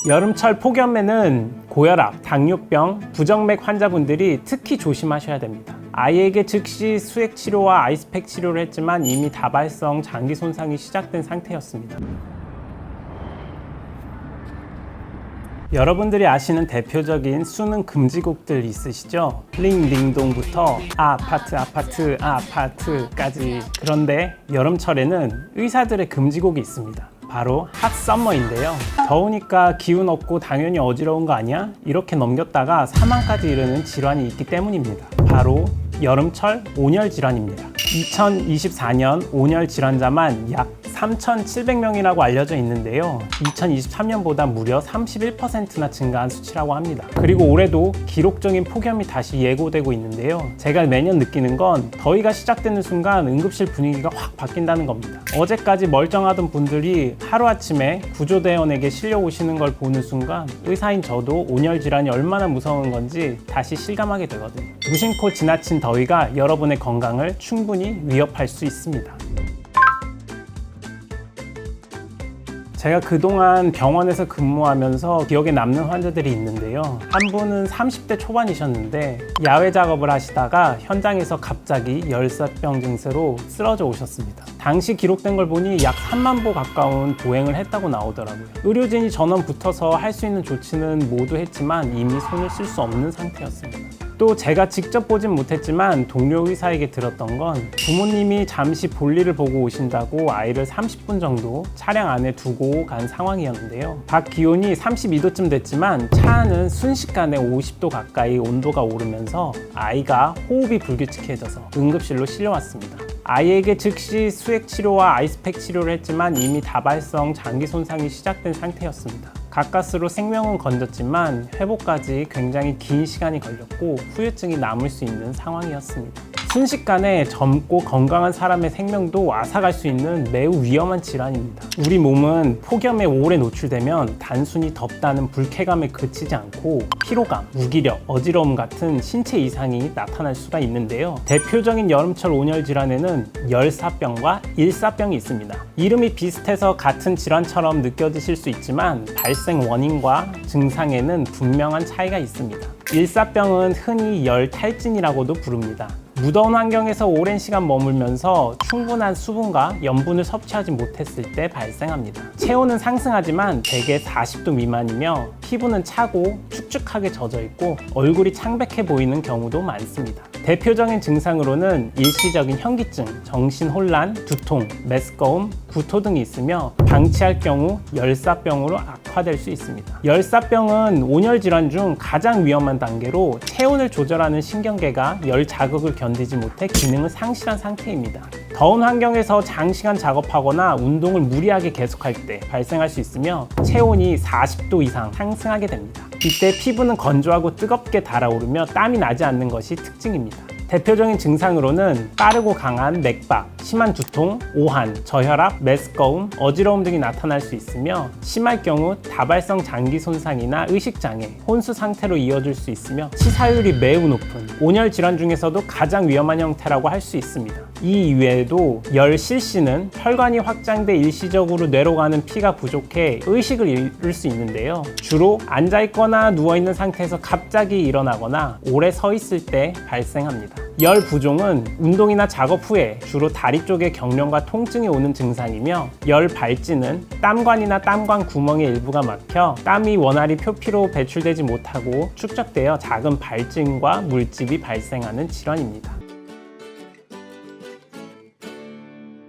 여름철 폭염에는 고혈압, 당뇨병, 부정맥 환자분들이 특히 조심하셔야 됩니다. 아이에게 즉시 수액 치료와 아이스팩 치료를 했지만 이미 다발성 장기 손상이 시작된 상태였습니다. 여러분들이 아시는 대표적인 수능 금지곡들 있으시죠? 링링동부터 아파트까지. 그런데 여름철에는 의사들의 금지곡이 있습니다. 바로 핫썸머인데요. 더우니까 기운 없고 당연히 어지러운 거 아니야? 이렇게 넘겼다가 사망까지 이르는 질환이 있기 때문입니다. 바로 여름철 온열 질환입니다. 2024년 온열 질환자만 약 3,700명이라고 알려져 있는데요. 2023년보다 무려 31%나 증가한 수치라고 합니다. 그리고 올해도 기록적인 폭염이 다시 예고되고 있는데요. 제가 매년 느끼는 건 더위가 시작되는 순간 응급실 분위기가 확 바뀐다는 겁니다. 어제까지 멀쩡하던 분들이 하루아침에 구조대원에게 실려 오시는 걸 보는 순간 의사인 저도 온열 질환이 얼마나 무서운 건지 다시 실감하게 되거든요. 무심코 지나친 더위가 여러분의 건강을 충분히 위협할 수 있습니다. 제가 그동안 병원에서 근무하면서 기억에 남는 환자들이 있는데요. 한 분은 30대 초반이셨는데 야외 작업을 하시다가 현장에서 갑자기 열사병 증세로 쓰러져 오셨습니다. 당시 기록된 걸 보니 약 3만 보 가까운 보행을 했다고 나오더라고요. 의료진이 전원 붙어서 할 수 있는 조치는 모두 했지만 이미 손을 쓸 수 없는 상태였습니다. 또 제가 직접 보진 못했지만 동료 의사에게 들었던 건 부모님이 잠시 볼일을 보고 오신다고 아이를 30분 정도 차량 안에 두고 간 상황이었는데요. 밖 기온이 32도쯤 됐지만 차 안은 순식간에 50도 가까이 온도가 오르면서 아이가 호흡이 불규칙해져서 응급실로 실려왔습니다. 아이에게 즉시 수액 치료와 아이스팩 치료를 했지만 이미 다발성 장기 손상이 시작된 상태였습니다. 가까스로 생명은 건졌지만 회복까지 굉장히 긴 시간이 걸렸고 후유증이 남을 수 있는 상황이었습니다. 순식간에 젊고 건강한 사람의 생명도 앗아갈 수 있는 매우 위험한 질환입니다. 우리 몸은 폭염에 오래 노출되면 단순히 덥다는 불쾌감에 그치지 않고 피로감, 무기력, 어지러움 같은 신체 이상이 나타날 수가 있는데요. 대표적인 여름철 온열 질환에는 열사병과 일사병이 있습니다. 이름이 비슷해서 같은 질환처럼 느껴지실 수 있지만 발생 원인과 증상에는 분명한 차이가 있습니다. 일사병은 흔히 열탈진이라고도 부릅니다. 무더운 환경에서 오랜 시간 머물면서 충분한 수분과 염분을 섭취하지 못했을 때 발생합니다. 체온은 상승하지만 대개 40도 미만이며 피부는 차고 축축하게 젖어 있고 얼굴이 창백해 보이는 경우도 많습니다. 대표적인 증상으로는 일시적인 현기증, 정신혼란, 두통, 메스꺼움, 구토 등이 있으며 방치할 경우 열사병으로 악화될 수 있습니다. 열사병은 온열 질환 중 가장 위험한 단계로 체온을 조절하는 신경계가 열 자극을 견디지 못해 기능을 상실한 상태입니다. 더운 환경에서 장시간 작업하거나 운동을 무리하게 계속할 때 발생할 수 있으며 체온이 40도 이상 상승하게 됩니다. 이때 피부는 건조하고 뜨겁게 달아오르며 땀이 나지 않는 것이 특징입니다. 대표적인 증상으로는 빠르고 강한 맥박, 심한 두통, 오한, 저혈압, 메스꺼움, 어지러움 등이 나타날 수 있으며 심할 경우 다발성 장기 손상이나 의식장애, 혼수 상태로 이어질 수 있으며 치사율이 매우 높은 온열 질환 중에서도 가장 위험한 형태라고 할 수 있습니다. 이 이외에도 열실시는 혈관이 확장돼 일시적으로 뇌로 가는 피가 부족해 의식을 잃을 수 있는데요. 주로 앉아있거나 누워있는 상태에서 갑자기 일어나거나 오래 서 있을 때 발생합니다. 열부종은 운동이나 작업 후에 주로 다리 쪽에 경련과 통증이 오는 증상이며 열발진은 땀관이나 땀관 구멍의 일부가 막혀 땀이 원활히 표피로 배출되지 못하고 축적되어 작은 발진과 물집이 발생하는 질환입니다.